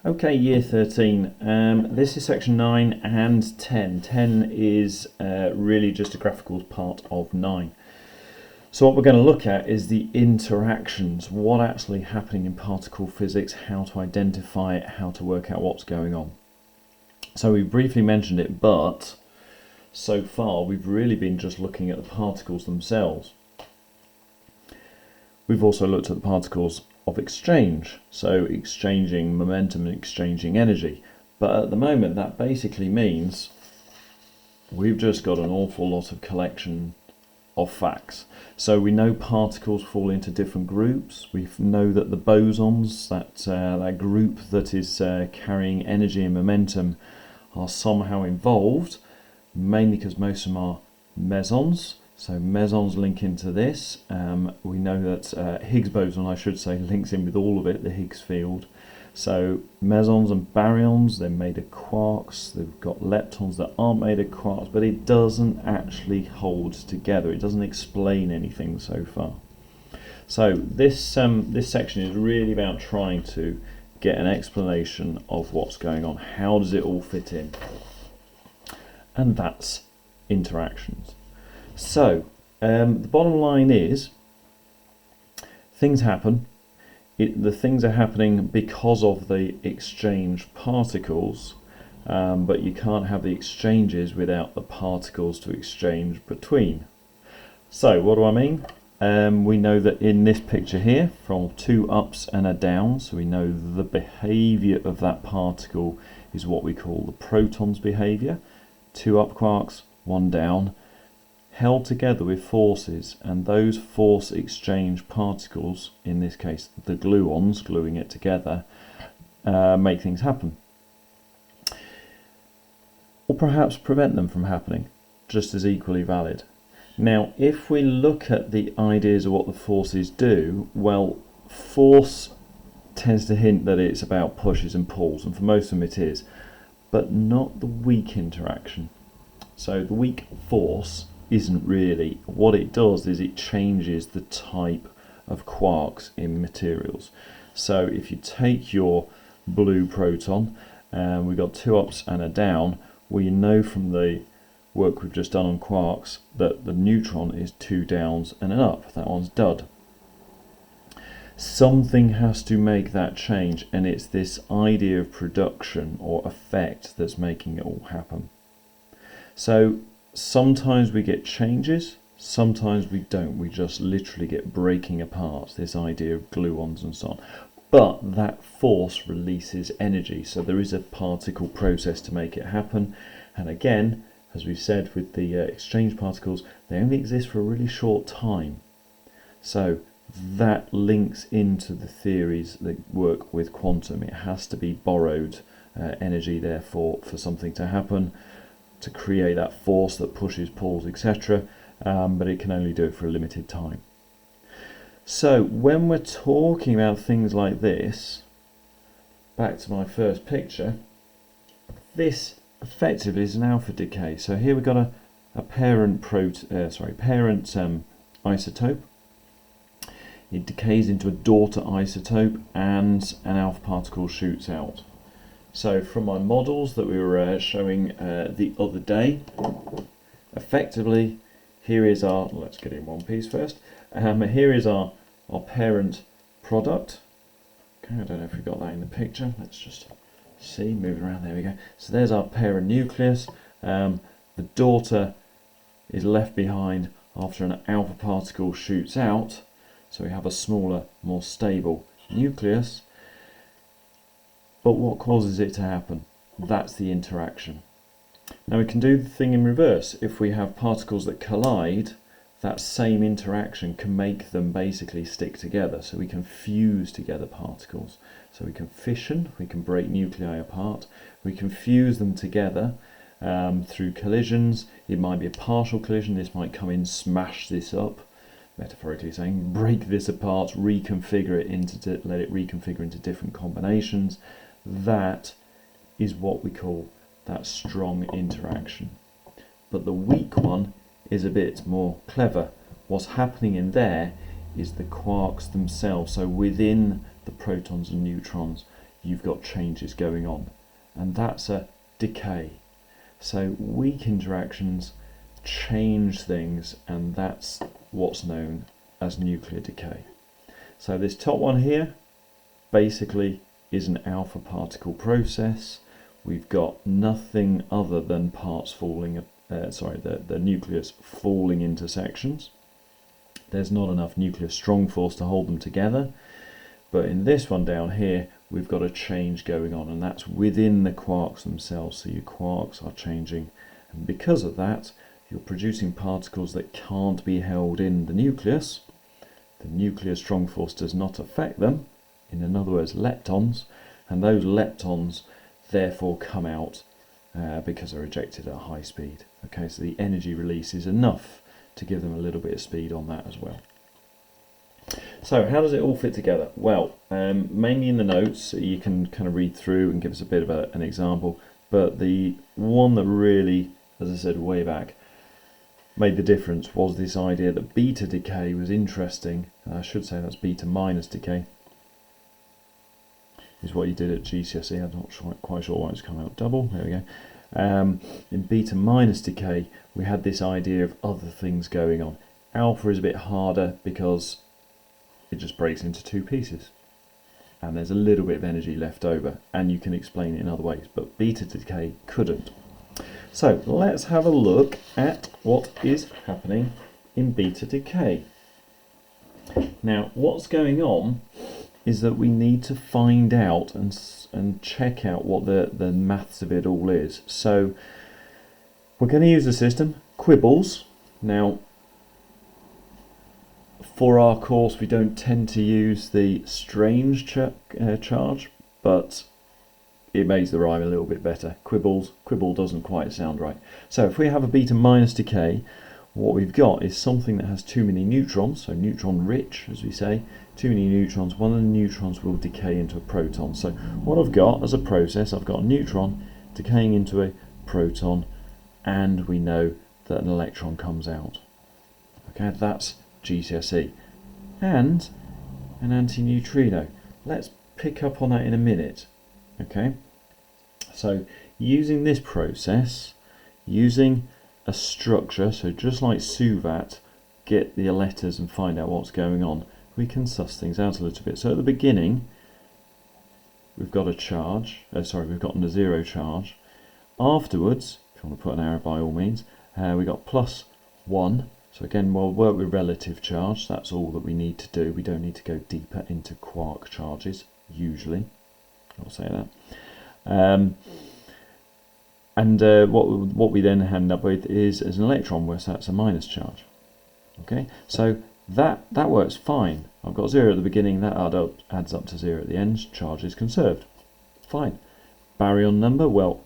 Okay, year 13. This is section 9 and 10. 10 is really just a graphical part of 9. So what we're going to look at is the interactions, what actually happening in particle physics, how to identify it, how to work out what's going on. So we briefly mentioned it, but so far we've really been just looking at the particles themselves. We've also looked at the particles of exchange, so exchanging momentum and exchanging energy. But at the moment that basically means we've just got an awful lot of collection of facts. So we know particles fall into different groups. We know that the bosons, that group that is carrying energy and momentum, are somehow involved, mainly because most of them are mesons. So mesons link into this. We know that Higgs boson, I should say, links in with all of it, the Higgs field. So mesons and baryons, they're made of quarks. They've got leptons that aren't made of quarks, but it doesn't actually hold together. It doesn't explain anything so far. So this section is really about trying to get an explanation of what's going on. How does it all fit in? And that's interactions. So the bottom line is things happen. The things are happening because of the exchange particles, but you can't have the exchanges without the particles to exchange between. So what do I mean? We know that in this picture here, from two ups and a down, so we know the behaviour of that particle is what we call the proton's behaviour. Two up quarks, one down, held together with forces, and those force exchange particles, in this case the gluons gluing it together, make things happen. Or perhaps prevent them from happening, just as equally valid. Now if we look at the ideas of what the forces do, well, force tends to hint that it's about pushes and pulls, and for most of them it is, but not the weak interaction. So the weak force isn't really. What it does is it changes the type of quarks in materials. So if you take your blue proton, and we've got two ups and a down, we know from the work we've just done on quarks that the neutron is two downs and an up. That one's dud. Something has to make that change, and it's this idea of production or effect that's making it all happen. So sometimes we get changes, sometimes we don't. We just literally get breaking apart, this idea of gluons and so on. But that force releases energy, so there is a particle process to make it happen. And again, as we said with the exchange particles, they only exist for a really short time. So that links into the theories that work with quantum. It has to be borrowed energy, therefore, for something to happen, to create that force that pushes, pulls, etc. But it can only do it for a limited time. So when we're talking about things like this, back to my first picture, this effectively is an alpha decay. So here we've got a parent isotope. It decays into a daughter isotope, and an alpha particle shoots out. So from my models that we were showing the other day, effectively, here is our, let's get in one piece first, here is our parent product. Okay, I don't know if we've got that in the picture, let's just see, moving around, there we go. So there's our parent nucleus. The daughter is left behind after an alpha particle shoots out, so we have a smaller, more stable nucleus. But what causes it to happen? That's the interaction. Now we can do the thing in reverse. If we have particles that collide, that same interaction can make them basically stick together. So we can fuse together particles. So we can fission, we can break nuclei apart, we can fuse them together through collisions. It might be a partial collision, this might come in, smash this up, metaphorically saying, break this apart, reconfigure it let it reconfigure into different combinations. That is what we call that strong interaction. But the weak one is a bit more clever. What's happening in there is the quarks themselves. So within the protons and neutrons, you've got changes going on, and that's a decay. So weak interactions change things, and that's what's known as nuclear decay. So this top one here basically is an alpha particle process. We've got nothing other than parts falling, the nucleus falling into sections. There's not enough nuclear strong force to hold them together. But in this one down here, we've got a change going on, and that's within the quarks themselves. So your quarks are changing, and because of that, you're producing particles that can't be held in the nucleus. The nuclear strong force does not affect them, in other words, leptons, and those leptons therefore come out because they're ejected at high speed. Okay, so the energy release is enough to give them a little bit of speed on that as well. So how does it all fit together? Well, mainly in the notes, you can kind of read through and give us a bit of an example, but the one that really, as I said way back, made the difference was this idea that beta decay was interesting. I should say that's beta minus decay, is what you did at GCSE. I'm not quite sure why it's come out double. There we go. In beta minus decay, we had this idea of other things going on. Alpha is a bit harder because it just breaks into two pieces, and there's a little bit of energy left over, and you can explain it in other ways, but beta decay couldn't. So let's have a look at what is happening in beta decay. Now, what's going on is that we need to find out and check out what the maths of it all is. So we're going to use the system quibbles. Now, for our course, we don't tend to use the strange charge, but it makes the rhyme a little bit better. Quibbles, quibble doesn't quite sound right. So if we have a beta minus decay, what we've got is something that has too many neutrons, so neutron rich, as we say, too many neutrons. One of the neutrons will decay into a proton. So what I've got as a process, I've got a neutron decaying into a proton, and we know that an electron comes out. Okay, that's GCSE. And an antineutrino. Let's pick up on that in a minute. Okay, so using this process, using a structure, so just like SUVAT, get the letters and find out what's going on, we can suss things out a little bit. So at the beginning, we've got a charge, we've got a zero charge. Afterwards, if you want to put an arrow by all means, we've got plus 1. So again, we'll work with relative charge. That's all that we need to do. We don't need to go deeper into quark charges, usually. I'll say that. What we then end up with is an electron, where that's a minus charge. Okay, so that works fine. I've got 0 at the beginning, that adds up to 0 at the end. Charge is conserved. Fine. Baryon number, well,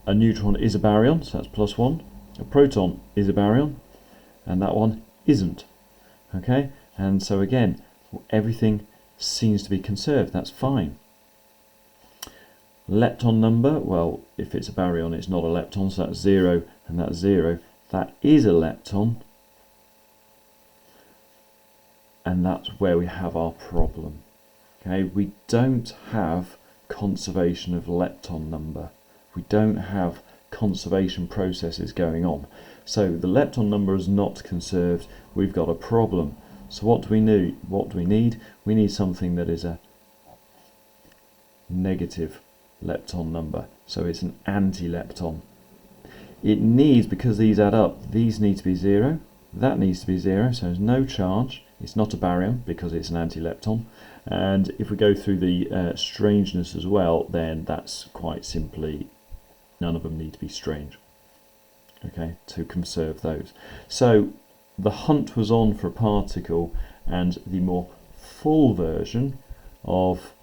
a neutron is a baryon, so that's plus 1. A proton is a baryon, and that one isn't. Okay, and so again, everything seems to be conserved. That's fine. Lepton number, well, if it's a baryon, it's not a lepton, so that's 0 and that's 0. That is a lepton, and that's where we have our problem. Okay, we don't have conservation of lepton number. We don't have conservation processes going on. So the lepton number is not conserved. We've got a problem. So what do we need? We need something that is a negative lepton number, so it's an anti-lepton. It needs, because these add up, these need to be 0, that needs to be 0, so there's no charge. It's not a baryon because it's an anti-lepton, and if we go through the strangeness as well, then that's quite simply, none of them need to be strange, okay, to conserve those. So the hunt was on for a particle, and the more full version of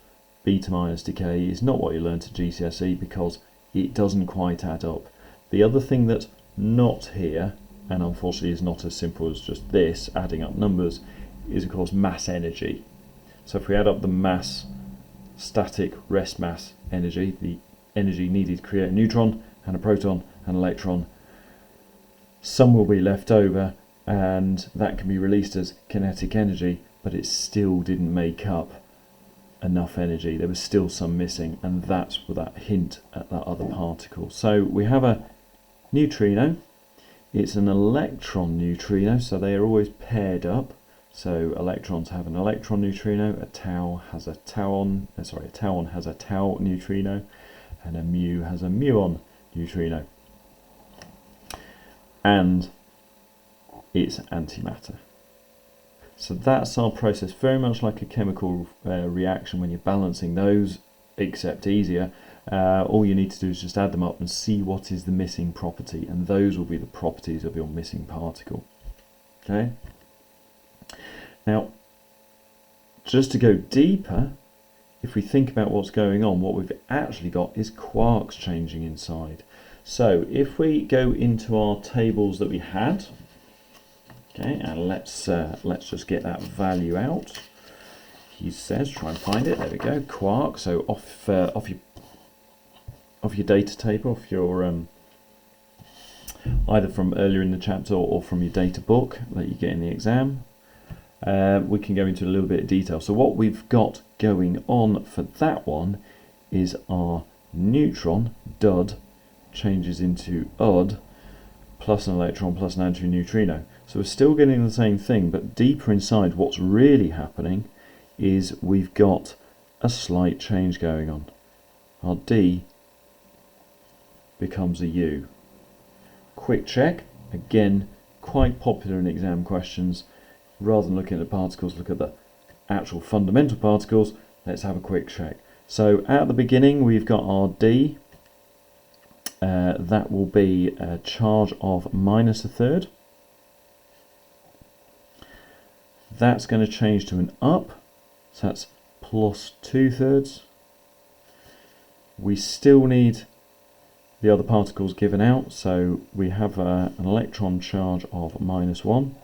beta minus decay is not what you learned at GCSE, because it doesn't quite add up. The other thing that's not here, and unfortunately is not as simple as just this, adding up numbers, is of course mass energy. So if we add up the mass, static rest mass energy, the energy needed to create a neutron and a proton and an electron, some will be left over, and that can be released as kinetic energy, but it still didn't make up enough energy. There was still some missing, and that's that hint at that other particle. So we have a neutrino. It's an electron neutrino, so they are always paired up. So electrons have an electron neutrino, a tau has a tauon, a tauon has a tau neutrino, and a mu has a muon neutrino. And it's antimatter. So that's our process, very much like a chemical reaction when you're balancing those, except easier. All you need to do is just add them up and see what is the missing property, and those will be the properties of your missing particle. Okay. Now, just to go deeper, if we think about what's going on, what we've actually got is quarks changing inside. So if we go into our tables that we had, okay, and let's just get that value out. He says, try and find it. There we go. Quark. So off your data table, off your either from earlier in the chapter or from your data book that you get in the exam. We can go into a little bit of detail. So what we've got going on for that one is our neutron, dud, changes into odd, plus an electron, plus an antineutrino. So we're still getting the same thing, but deeper inside, what's really happening is we've got a slight change going on. Our D becomes a U. Quick check, again, quite popular in exam questions. Rather than looking at the particles, look at the actual fundamental particles. Let's have a quick check. So at the beginning, we've got our D. That will be a charge of -1/3. That's going to change to an up, so that's +2/3. We still need the other particles given out, so we have an electron charge of -1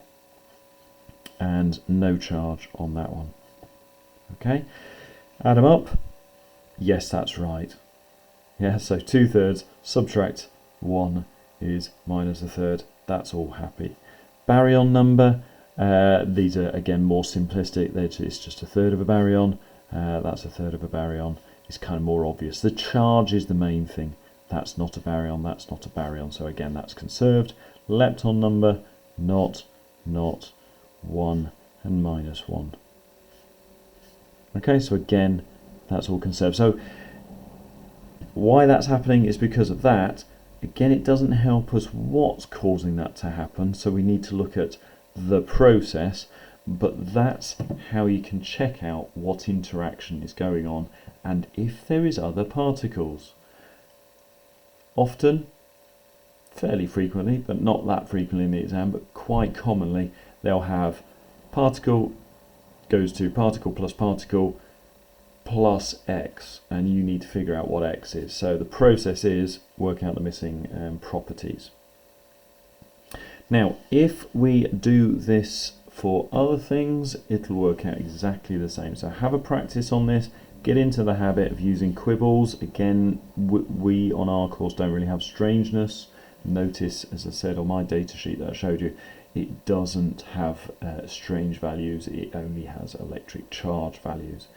and no charge on that one. Okay, add them up. Yes, that's right. Yeah, so 2/3 subtract 1 is -1/3. That's all happy. Baryon number, these are again more simplistic. It's just 1/3 of a baryon. That's 1/3 of a baryon. It's kind of more obvious. The charge is the main thing. That's not a baryon, that's not a baryon. So again, that's conserved. Lepton number, not, 1 and -1. Okay, so again, that's all conserved. So why that's happening is because of that. Again, it doesn't help us what's causing that to happen, so we need to look at the process, but that's how you can check out what interaction is going on and if there is other particles. Often, fairly frequently, but not that frequently in the exam, but quite commonly, they'll have particle goes to particle plus x, and you need to figure out what x is. So the process is work out the missing properties. Now, if we do this for other things, it'll work out exactly the same. So have a practice on this. Get into the habit of using quibbles. Again, we on our course don't really have strangeness. Notice, as I said on my data sheet that I showed you, it doesn't have strange values. It only has electric charge values.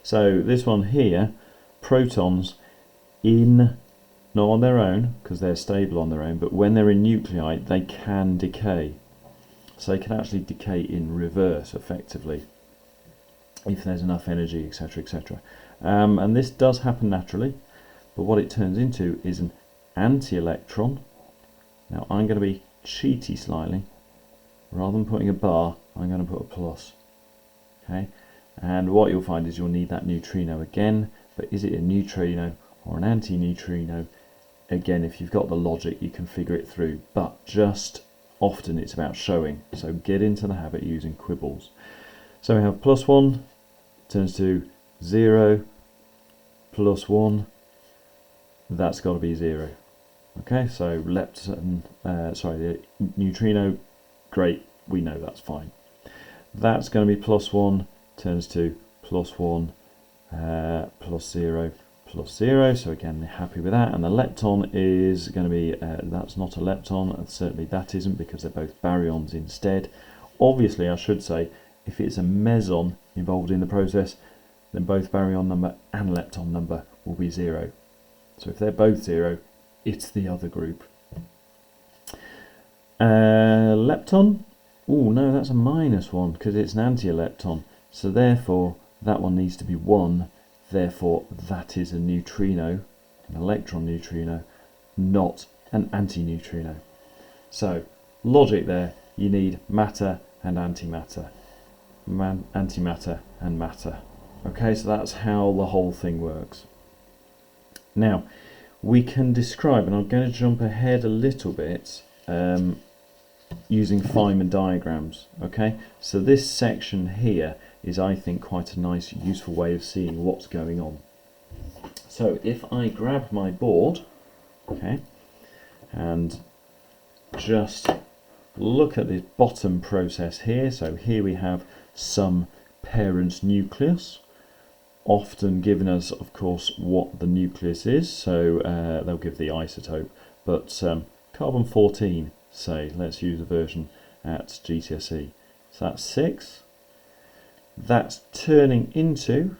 So this one here, protons not on their own, because they're stable on their own, but when they're in nuclei, they can decay. So they can actually decay in reverse, effectively, if there's enough energy, etc., etc. And this does happen naturally, but what it turns into is an anti-electron. Now I'm going to be cheaty slightly. Rather than putting a bar, I'm going to put a plus. Okay, and what you'll find is you'll need that neutrino again, but is it a neutrino or an anti-neutrino? Again, if you've got the logic, you can figure it through, but just often it's about showing, so get into the habit using quibbles. So we have +1 turns to 0, +1, that's got to be 0. Okay, so the neutrino, great, we know that's fine. That's going to be +1 turns to +1, +0, +0. So again, they're happy with that. And the lepton is going to be, that's not a lepton, and certainly that isn't, because they're both baryons instead. Obviously, I should say, if it's a meson involved in the process, then both baryon number and lepton number will be 0. So if they're both 0, it's the other group. Lepton, oh no, that's a -1 because it's an anti-lepton. So therefore that one needs to be 1. Therefore that is a neutrino, an electron neutrino, not an antineutrino. So logic there, you need matter and antimatter, antimatter and matter. Okay, so that's how the whole thing works. Now we can describe, and I'm going to jump ahead a little bit, using Feynman diagrams. Okay, so this section here is, I think, quite a nice, useful way of seeing what's going on. So if I grab my board, okay, and just look at this bottom process here. So here we have some parent nucleus, often given us, of course, what the nucleus is. So they'll give the isotope, but carbon 14, say, let's use a version at GCSE. So that's 6. That's turning into,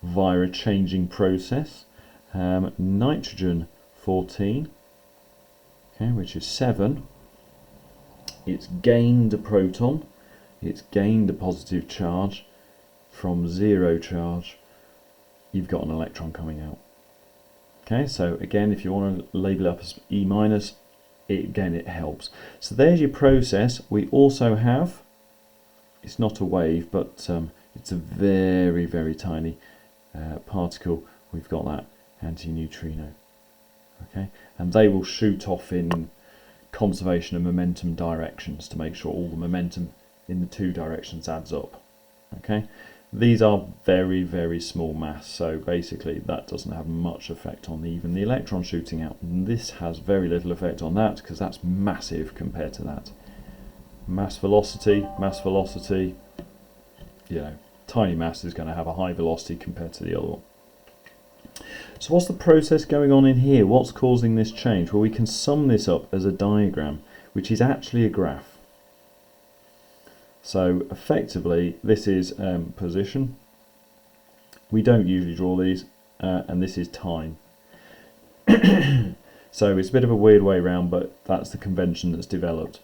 via a changing process, nitrogen 14, okay, which is 7. It's gained a proton, it's gained a positive charge. From 0 charge, you've got an electron coming out. Okay, so again, if you want to label it up as E-, again, it helps. So there's your process. We also have, it's not a wave, but it's a very, very tiny particle. We've got that antineutrino. Okay, and they will shoot off in conservation of momentum directions to make sure all the momentum in the 2 directions adds up. Okay, these are very, very small mass, so basically that doesn't have much effect on even the electron shooting out. And this has very little effect on that because that's massive compared to that. Mass velocity, you know, tiny mass is going to have a high velocity compared to the other one. So what's the process going on in here? What's causing this change? Well, we can sum this up as a diagram, which is actually a graph. So effectively, this is position. We don't usually draw these, and this is time. So it's a bit of a weird way around, but that's the convention that's developed.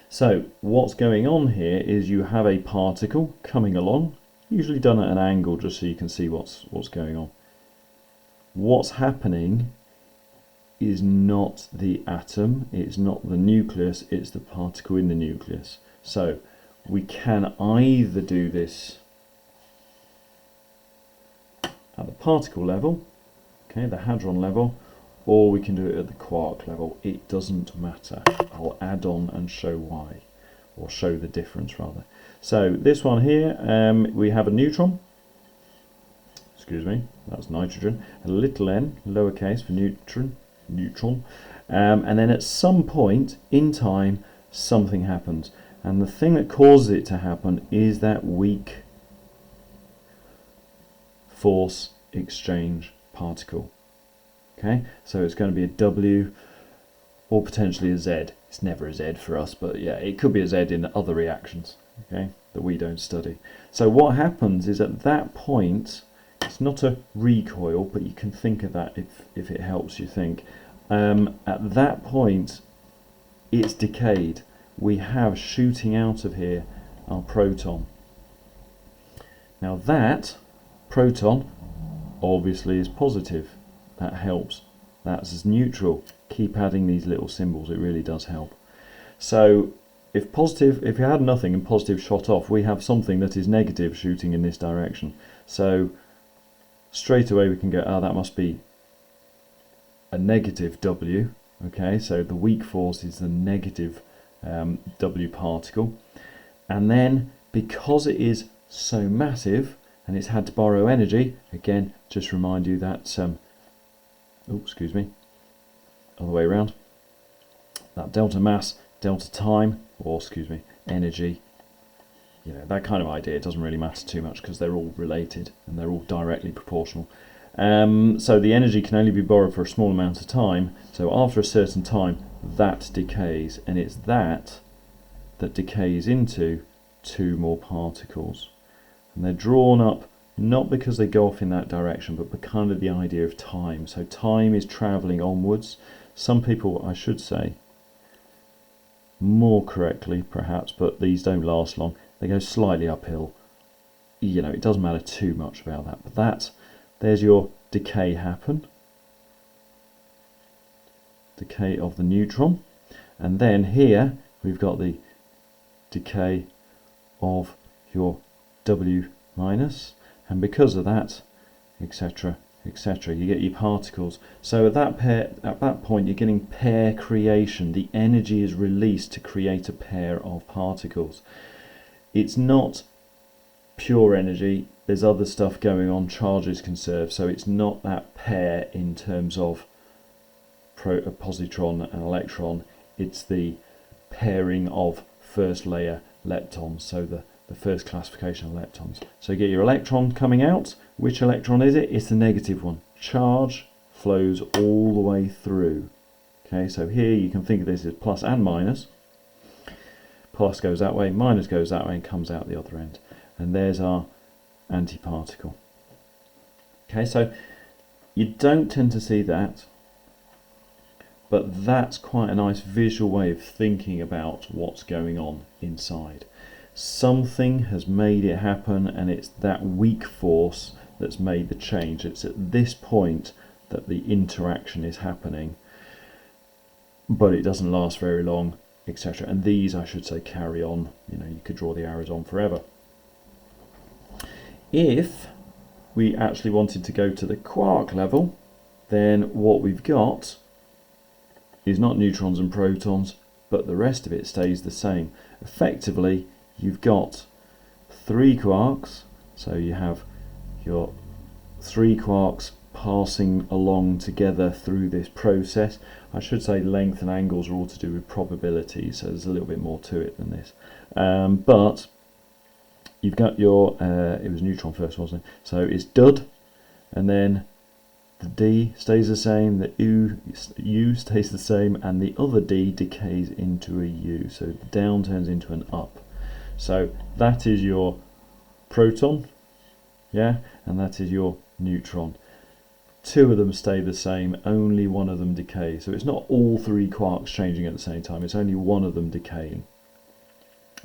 So what's going on here is you have a particle coming along, usually done at an angle just so you can see what's going on. What's happening is not the atom, it's not the nucleus, it's the particle in the nucleus. So we can either do this at the particle level, okay, the hadron level, or we can do it at the quark level. It doesn't matter. I'll add on and show why, or show the difference rather. So this one here, we have a neutron, excuse me, that's nitrogen, a little n, lowercase for neutron, and then at some point in time something happens, and the thing that causes it to happen is that weak force exchange particle. Okay, so it's going to be a W or potentially a Z. It's never a Z for us, but yeah, it could be a Z in other reactions, okay, that we don't study. So what happens is at that point, it's not a recoil, but you can think of that if it helps you think. At that point, it's decayed. We have shooting out of here our proton. Now that proton obviously is positive. That helps. That's neutral. Keep adding these little symbols, it really does help. So if you had nothing and positive shot off, we have something that is negative shooting in this direction. So straight away we can go, oh, that must be a negative W. Okay, so the weak force is the negative W particle. And then because it is so massive and it's had to borrow energy, again, just remind you that excuse me, other way around, that delta mass, delta time, or excuse me, energy, you know, that kind of idea. It doesn't really matter too much because they're all related and they're all directly proportional. So the energy can only be borrowed for a small amount of time, so after a certain time that decays, and it's that decays into 2 more particles, and they're drawn up not because they go off in that direction, but kind of the idea of time. So time is travelling onwards. Some people, I should say, more correctly perhaps, but these don't last long, they go slightly uphill. You know, it doesn't matter too much about that, but there's your decay happen, decay of the neutron, and then here we've got the decay of your W minus, and because of that, etc, etc, you get your particles. So at that point you're getting pair creation. The energy is released to create a pair of particles. It's not pure energy, there's other stuff going on, charge is conserved, so it's not that pair in terms of a positron and electron, it's the pairing of first layer leptons, so the first classification of leptons. So you get your electron coming out. Which electron is it? It's the negative one. Charge flows all the way through. Okay, so here you can think of this as plus and minus. Plus goes that way, minus goes that way, and comes out the other end. And there's our antiparticle. Okay, so you don't tend to see that, but that's quite a nice visual way of thinking about what's going on inside. Something has made it happen, and it's that weak force that's made the change. It's at this point that the interaction is happening, but it doesn't last very long, etc. And these, I should say, carry on. You know, you could draw the arrows on forever. If we actually wanted to go to the quark level, then what we've got is not neutrons and protons, but the rest of it stays the same. Effectively, you've got 3 quarks, so you have your 3 quarks passing along together through this process. I should say length and angles are all to do with probability, so there's a little bit more to it than this. But you've got your, it was neutron first, wasn't it? So it's dud, and then the D stays the same, the U stays the same, and the other D decays into a U. So the down turns into an up. So that is your proton, yeah, and that is your neutron. 2 of them stay the same, only 1 of them decays. So it's not all 3 quarks changing at the same time, it's only 1 of them decaying.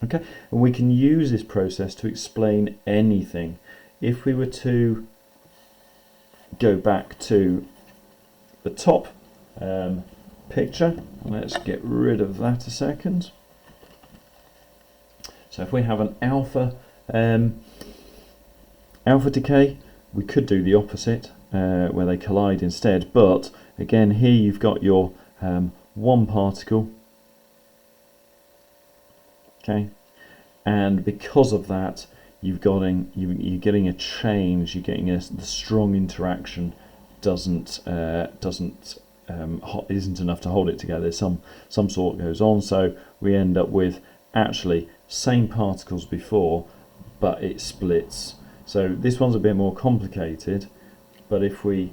Okay, and we can use this process to explain anything. If we were to go back to the top picture, let's get rid of that a second. So if we have an alpha decay, we could do the opposite, where they collide instead, but again here you've got your 1 particle, okay, and because of that you're getting a change, you're getting the strong interaction isn't enough to hold it together. Some sort goes on, so we end up with actually same particles before, but it splits. So this one's a bit more complicated, but if we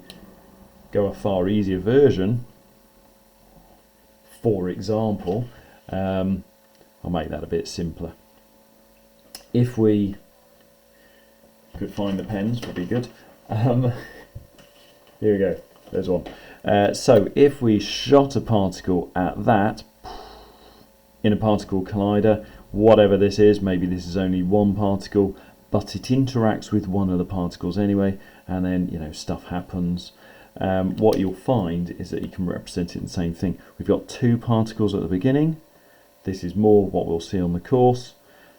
go a far easier version, for example, I'll make that a bit simpler. If we could find the pens, would be good. Here we go, there's one. So if we shot a particle at that in a particle collider, whatever this is, maybe this is only 1 particle, but it interacts with 1 of the particles anyway, and then, you know, stuff happens. What you'll find is that you can represent it in the same thing. We've got 2 particles at the beginning. This is more what we'll see on the course.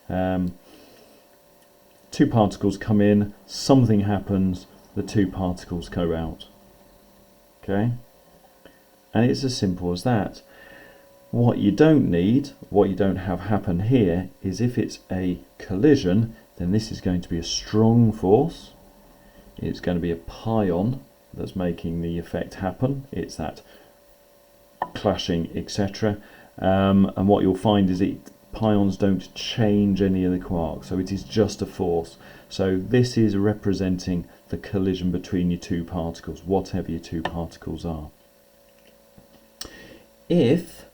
2 particles come in, something happens, the 2 particles go out. Okay? And it's as simple as that. What you don't need, what you don't have happen here, is if it's a collision, then this is going to be a strong force. It's going to be a pion that's making the effect happen. It's that clashing, etc. And what you'll find is pions don't change any of the quarks, so it is just a force. So this is representing the collision between your 2 particles, whatever your 2 particles are. If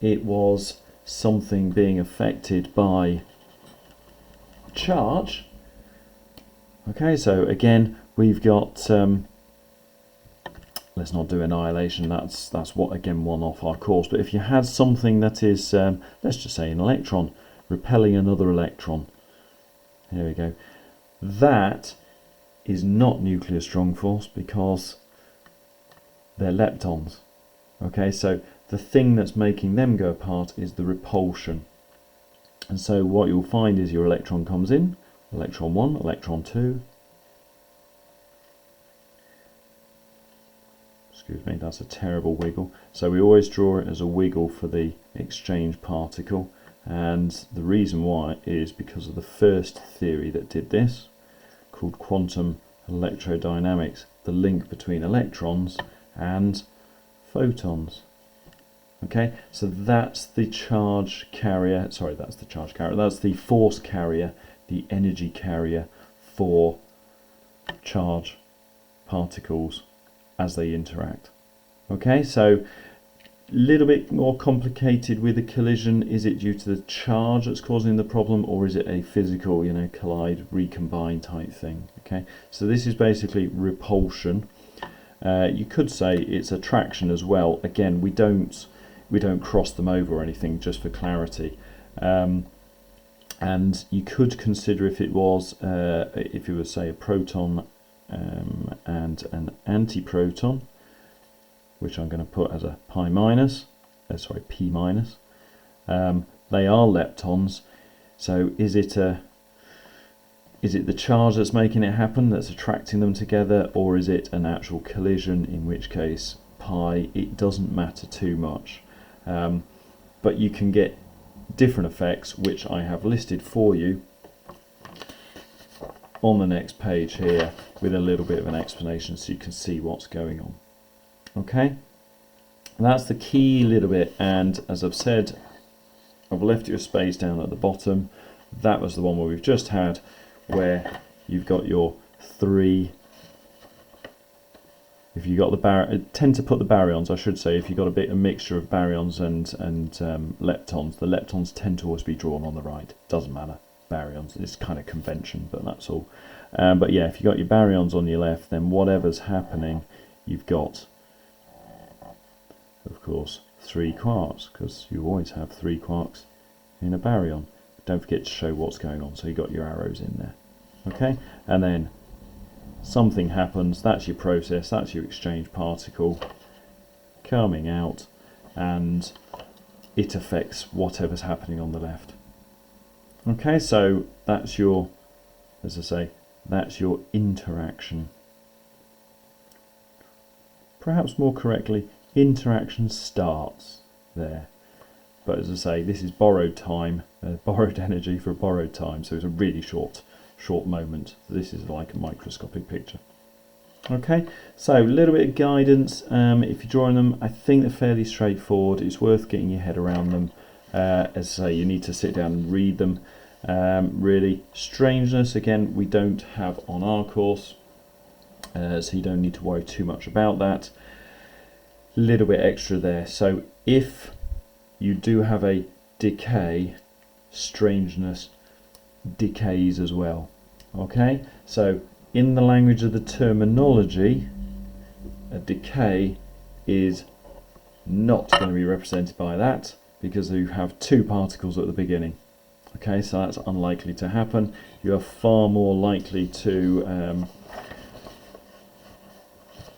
it was something being affected by charge, Okay, so again we've got let's not do annihilation, that's what, again, one off our course. But if you had something that is let's just say an electron repelling another electron, here we go, that is not nuclear strong force because they're leptons. Okay, so the thing that's making them go apart is the repulsion. And so what you'll find is your electron comes in, electron 1, electron 2. Excuse me, that's a terrible wiggle. So we always draw it as a wiggle for the exchange particle, and the reason why is because of the first theory that did this, called quantum electrodynamics, the link between electrons and photons. Okay, so that's the charge carrier, sorry, that's the force carrier, the energy carrier for charge particles as they interact. Okay, so a little bit more complicated with a collision. Is it due to the charge that's causing the problem, or is it a physical, you know, collide, recombine type thing? Okay, so this is basically repulsion. You could say it's attraction as well. Again, we don't cross them over or anything, just for clarity. And you could consider if it was say a proton and an antiproton, which I'm going to put as a P minus. They are leptons. So is it the charge that's making it happen, that's attracting them together, or is it an actual collision, in which case pi, it doesn't matter too much. But you can get different effects, which I have listed for you on the next page here, with a little bit of an explanation so you can see what's going on. Okay, that's the key little bit, and as I've said, I've left you a space down at the bottom. That was the one where we've just had, where you've got your three, if you got the tend to put the baryons, I should say, if you've got a mixture of baryons and leptons, the leptons tend to always be drawn on the right. Doesn't matter, baryons, it's kind of convention, but that's all. But yeah, if you've got your baryons on your left, then whatever's happening, you've got, of course, 3 quarks, because you always have 3 quarks in a baryon. Don't forget to show what's going on, so you've got your arrows in there. Okay, and then something happens, that's your process, that's your exchange particle coming out, and it affects whatever's happening on the left. Okay, so that's your, as I say, that's your interaction. Perhaps more correctly, interaction starts there. But as I say, this is borrowed time, borrowed energy for borrowed time, so it's a really short moment. This is like a microscopic picture. Okay, so a little bit of guidance. If you're drawing them, I think they're fairly straightforward. It's worth getting your head around them. As I say, you need to sit down and read them. Really, strangeness, again, we don't have on our course, so you don't need to worry too much about that. Little bit extra there. So if you do have a decay, strangeness decays as well. Okay, so in the language of the terminology, a decay is not going to be represented by that, because you have 2 particles at the beginning. Okay, so that's unlikely to happen. You are far more likely to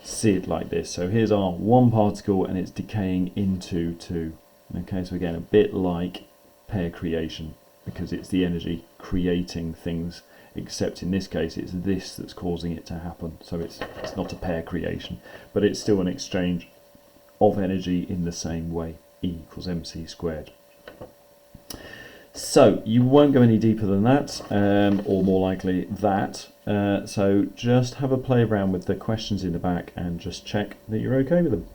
see it like this. So here's our 1 particle and it's decaying into 2. Okay, so again, a bit like pair creation, because it's the energy creating things, except in this case it's this that's causing it to happen. So it's not a pair creation, but it's still an exchange of energy in the same way. E equals mc squared. So you won't go any deeper than that, or more likely that. So just have a play around with the questions in the back and just check that you're okay with them.